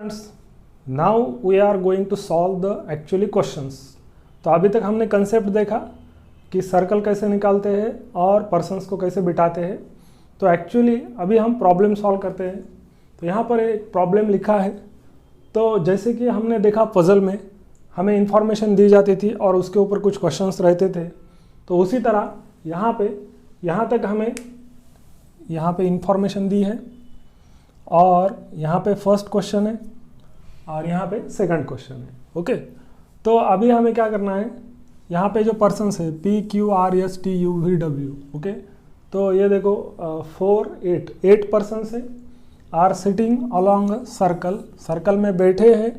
Friends, now we are going to solve the actually questions। तो अभी तक हमने कंसेप्ट देखा कि सर्कल कैसे निकालते हैं और पर्सन्स को कैसे बिठाते हैं। तो एक्चुअली अभी हम प्रॉब्लम सॉल्व करते हैं। तो यहाँ पर एक प्रॉब्लम लिखा है। तो जैसे कि हमने देखा पजल में हमें इंफॉर्मेशन दी जाती थी और उसके ऊपर कुछ क्वेश्चंस रहते थे। तो उसी तरह यहाँ तक हमें यहाँ पे इंफॉर्मेशन दी है और यहाँ पे फर्स्ट क्वेश्चन है और यहाँ पे सेकंड क्वेश्चन है। ओके, तो अभी हमें क्या करना है, यहाँ पे जो पर्सन्स है PQRSTUVW। ओके, तो ये देखो 8 पर्सन्स है, आर सिटिंग अलोंग सर्कल में बैठे हैं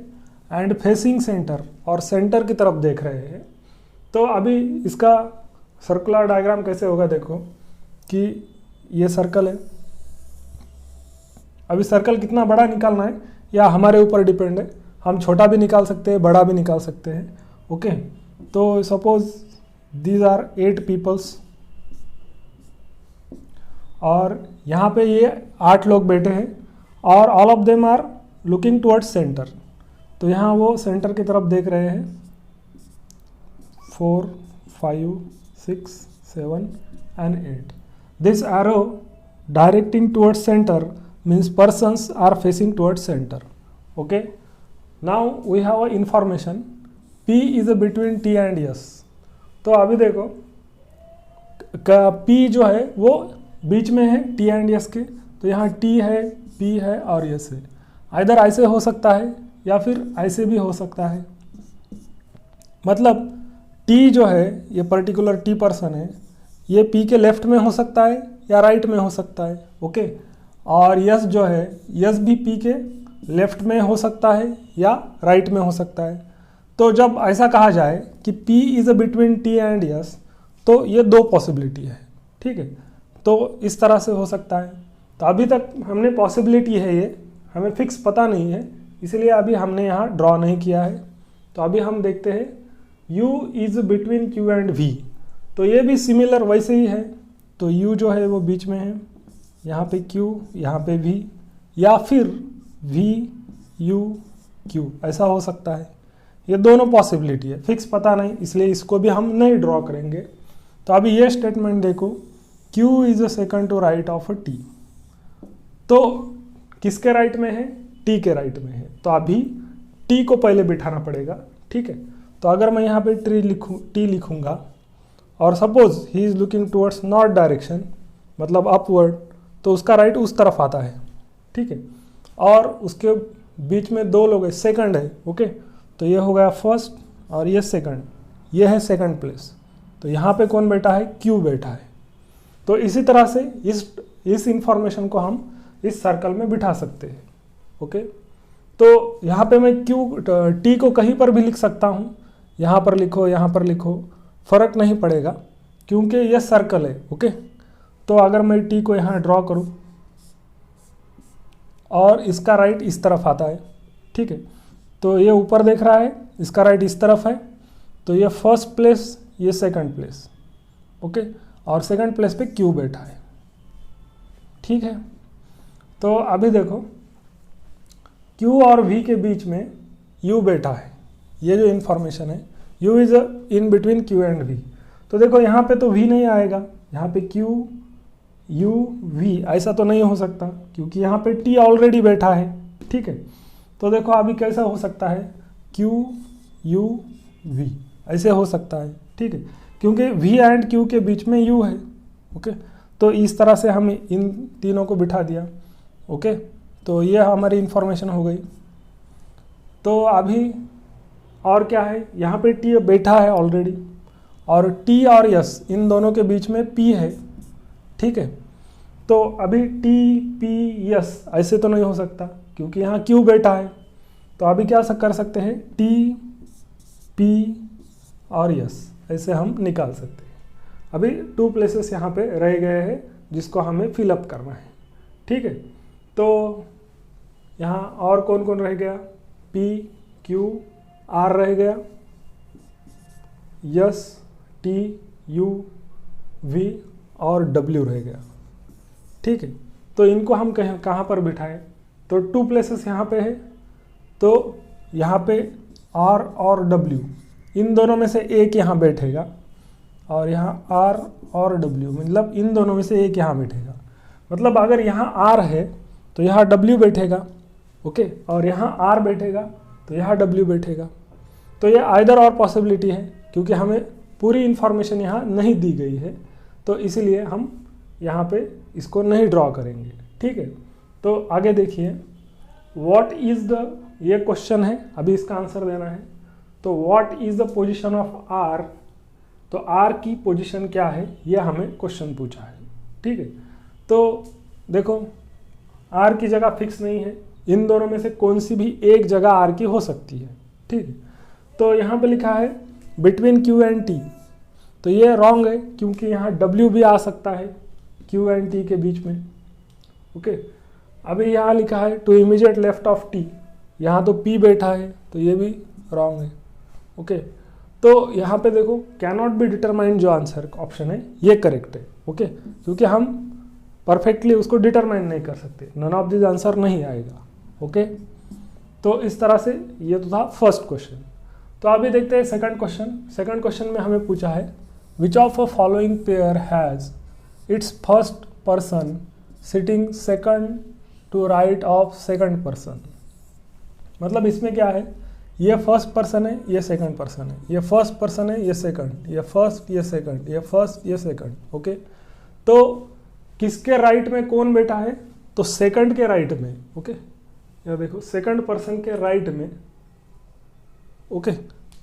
एंड फेसिंग सेंटर, और सेंटर की तरफ देख रहे हैं। तो अभी इसका सर्कुलर डायग्राम कैसे होगा, देखो कि ये सर्कल है। अभी सर्कल कितना बड़ा निकालना है या हमारे ऊपर डिपेंड है, हम छोटा भी निकाल सकते हैं, बड़ा भी निकाल सकते हैं। ओके, तो सपोज दीज आर 8 पीपल्स और यहाँ पे ये 8 लोग बैठे हैं और all of them are looking towards centre. तो यहाँ वो सेंटर की तरफ देख रहे हैं। 4, 5, 6, 7 and 8। This arrow directing towards center means persons are facing towards center। Okay, now we have a information P is between T and S। तो अभी देखो P जो है वो बीच में है T and S के। तो यहाँ T है, P है और S है। इधर ऐसे हो सकता है या फिर ऐसे भी हो सकता है। मतलब T जो है, ये पर्टिकुलर T पर्सन है, ये P के लेफ्ट में हो सकता है या राइट में हो सकता है। ओके, और यस जो है, यस भी P के लेफ्ट में हो सकता है या राइट में हो सकता है। तो जब ऐसा कहा जाए कि P is between T and yes, तो ये 2 पॉसिबिलिटी है। ठीक है, तो इस तरह से हो सकता है। तो अभी तक हमने पॉसिबिलिटी है, ये हमें फिक्स पता नहीं है, इसलिए अभी हमने यहाँ ड्रॉ नहीं किया है। तो अभी हम देखते हैं U is between Q and V। तो ये भी सिमिलर वैसे ही है। तो U जो है वो बीच में है, यहाँ पे Q, यहाँ पे V, या फिर V U Q, ऐसा हो सकता है। ये दोनों पॉसिबिलिटी है, फिक्स पता नहीं, इसलिए इसको भी हम नहीं ड्रॉ करेंगे। तो अभी ये स्टेटमेंट देखो, Q is second to right of T। तो किसके राइट में है, T के राइट में है। तो अभी T को पहले बिठाना पड़ेगा। ठीक है, तो अगर मैं यहाँ पे T लिखूँगा और suppose he is looking towards north direction, मतलब अपवर्ड, तो उसका राइट उस तरफ आता है। ठीक है, और उसके बीच में 2 लोग है, सेकंड है। ओके, तो ये हो गया फर्स्ट और ये सेकंड, ये है सेकंड प्लेस। तो यहाँ पे कौन बैठा है, Q बैठा है। तो इसी तरह से इस इंफॉर्मेशन को हम इस सर्कल में बिठा सकते हैं। ओके, तो यहाँ पे मैं T को कहीं पर भी लिख सकता हूँ, यहाँ पर लिखो, यहाँ पर लिखो, फ़र्क नहीं पड़ेगा क्योंकि ये सर्कल है। ओके, तो अगर मैं T को यहाँ ड्रॉ करूँ और इसका राइट इस तरफ आता है। ठीक है, तो ये ऊपर देख रहा है, इसका राइट इस तरफ है। तो ये फर्स्ट प्लेस, ये सेकंड प्लेस। ओके, और सेकंड प्लेस पे Q बैठा है। ठीक है, तो अभी देखो Q और V के बीच में U बैठा है। ये जो इन्फॉर्मेशन है, U is in between Q and V। तो देखो यहाँ पे तो V नहीं आएगा, यहाँ पे Q U V ऐसा तो नहीं हो सकता क्योंकि यहाँ पे T ऑलरेडी बैठा है। ठीक है, तो देखो अभी कैसा हो सकता है, Q U V ऐसे हो सकता है। ठीक है, क्योंकि V एंड Q के बीच में U है। ओके, तो इस तरह से हम इन तीनों को बिठा दिया। ओके, तो ये हमारी इंफॉर्मेशन हो गई। तो अभी और क्या है, यहाँ पे T बैठा है ऑलरेडी और T और S इन दोनों के बीच में P है। ठीक है, तो अभी T P S ऐसे तो नहीं हो सकता क्योंकि यहाँ Q बैठा है। तो अभी क्या कर सकते हैं, T P और S ऐसे हम निकाल सकते हैं। अभी 2 प्लेसेस यहाँ पे रह गए हैं जिसको हमें फिलअप करना है। ठीक है, तो यहाँ और कौन कौन रह गया, P Q R रह गया, S T U V और W रह गया। ठीक है, तो इनको हम कहाँ पर बिठाएं, तो 2 प्लेसेस यहाँ पे है, तो यहाँ पे R और W इन दोनों में से एक यहाँ बैठेगा, और यहाँ R और W मतलब इन दोनों में से एक यहाँ बैठेगा। मतलब अगर यहाँ R है तो यहाँ W बैठेगा, ओके, और यहाँ R बैठेगा तो यहाँ W बैठेगा। तो ये आइदर और पॉसिबिलिटी है, क्योंकि हमें पूरी इंफॉर्मेशन यहाँ नहीं दी गई है, तो इसीलिए हम यहाँ पे इसको नहीं ड्रॉ करेंगे, ठीक है। तो आगे देखिए, व्हाट इज़ द, ये क्वेश्चन है, अभी इसका आंसर देना है। तो what is the position of R, तो R की पोजीशन क्या है, ये हमें क्वेश्चन पूछा है, ठीक है। तो देखो R की जगह फिक्स नहीं है, इन दोनों में से कौन सी भी एक जगह R की हो सकती है, ठीक है। तो यहाँ पे लिखा है बिटवीन Q एंड T, तो ये रॉन्ग है, क्योंकि यहाँ W भी आ सकता है Q एंड T के बीच में, ओके। अभी यहाँ लिखा है to immediate left of T, यहाँ तो P बैठा है, तो ये भी रॉन्ग है, ओके। तो यहाँ पे देखो कैनॉट बी डिटरमाइंड, जो आंसर ऑप्शन है ये करेक्ट है, ओके, क्योंकि हम परफेक्टली उसको डिटरमाइन नहीं कर सकते, नन ऑफ दिस आंसर नहीं आएगा, ओके। तो इस तरह से ये तो था फर्स्ट क्वेश्चन। तो अभी देखते हैं सेकंड क्वेश्चन। सेकंड क्वेश्चन में हमें पूछा है which of a following pair has its first person sitting second to right of second person. मतलब इसमें क्या है, ये फर्स्ट पर्सन है, ये सेकंड पर्सन है, ये फर्स्ट पर्सन है, ये सेकंड, ये फर्स्ट, ये सेकंड, ये फर्स्ट, ये सेकंड, ओके। तो किसके राइट में कौन बैठा है, तो सेकंड के राइट में, ओके। या देखो सेकंड पर्सन के राइट में, ओके।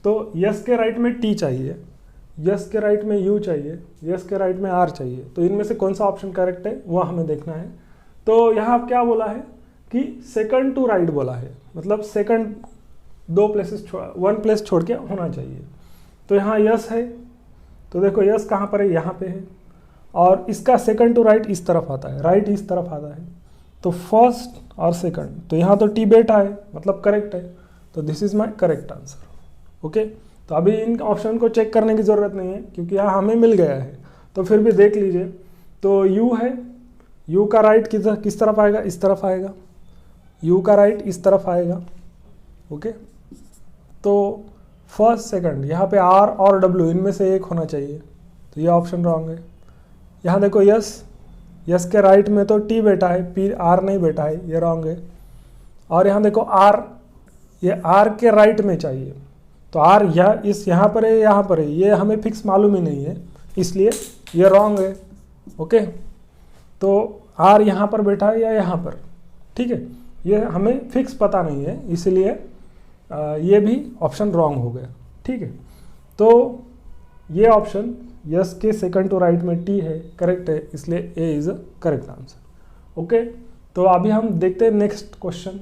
तो यस के राइट में T चाहिए, यस के राइट में U चाहिए, यस के राइट में R चाहिए। तो इनमें से कौन सा ऑप्शन करेक्ट है वो हमें देखना है। तो यहाँ क्या बोला है कि सेकंड टू राइट बोला है, मतलब सेकंड दो प्लेसेस वन प्लेस छोड़ के होना चाहिए। तो यहाँ यस है, तो देखो यस कहाँ पर है, यहाँ पे है, और इसका सेकंड टू राइट इस तरफ आता है, राइट इस तरफ आता है। तो फर्स्ट और सेकंड, तो यहाँ तो T बैठा है, मतलब करेक्ट है। तो this is my correct answer, okay. तो अभी इन ऑप्शन को चेक करने की ज़रूरत नहीं है, क्योंकि यहाँ हमें मिल गया है। तो फिर भी देख लीजिए, तो U है, U का राइट किस तरफ आएगा, इस तरफ आएगा, U का राइट इस तरफ आएगा, ओके। तो फर्स्ट सेकंड, यहाँ पे R और W इनमें से एक होना चाहिए, तो ये ऑप्शन रॉन्ग है। यहाँ देखो यस, यस के राइट में तो T बैठा है, P R नहीं बैठा है, ये रॉन्ग है। और यहाँ देखो R, ये R के राइट में चाहिए, तो R यहाँ पर है, यहाँ पर है, ये हमें फिक्स मालूम ही नहीं है, इसलिए ये रॉन्ग है, ओके। तो R यहाँ पर बैठा है या यहाँ पर, ठीक है, ये हमें फिक्स पता नहीं है, इसलिए ये भी ऑप्शन रॉन्ग हो गया, ठीक है। तो ये ऑप्शन यस के सेकंड टू राइट में T है, करेक्ट है, इसलिए A is a correct answer, okay. तो अभी हम देखते हैं नेक्स्ट क्वेश्चन।